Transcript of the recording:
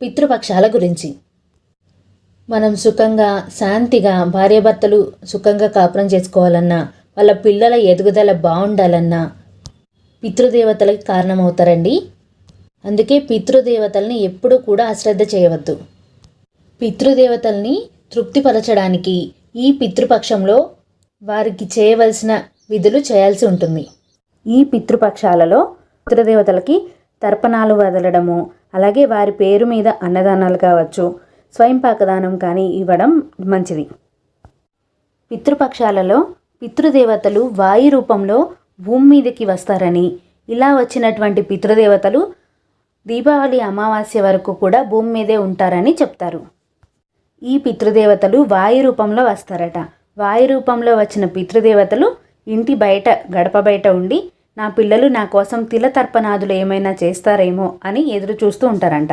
పితృపక్షాల గురించి. మనం సుఖంగా శాంతిగా భార్యాభర్తలు సుఖంగా కాపురం చేసుకోవాలన్నా, వాళ్ళ పిల్లల ఎదుగుదల బాగుండాలన్నా పితృదేవతలకి కారణమవుతారండి. అందుకే పితృదేవతల్ని ఎప్పుడూ కూడా అశ్రద్ధ చేయవద్దు. పితృదేవతల్ని తృప్తిపరచడానికి ఈ పితృపక్షంలో వారికి చేయవలసిన విధులు చేయాల్సి ఉంటుంది. ఈ పితృపక్షాలలో పితృదేవతలకి తర్పణాలు వదలడము, అలాగే వారి పేరు మీద అన్నదానాలు కావచ్చు, స్వయంపాకదానం కానీ ఇవ్వడం మంచిది. పితృపక్షాలలో పితృదేవతలు వాయు రూపంలో భూమి మీదకి వస్తారని, ఇలా వచ్చినటువంటి పితృదేవతలు దీపావళి అమావాస్య వరకు కూడా భూమి మీదే ఉంటారని చెప్తారు. ఈ పితృదేవతలు వాయు రూపంలో వస్తారట. వాయు రూపంలో వచ్చిన పితృదేవతలు ఇంటి బయట గడప బయట ఉండి, నా పిల్లలు నా కోసం తిలతర్పణాదులు ఏమైనా చేస్తారేమో అని ఎదురు చూస్తూ ఉంటారంట.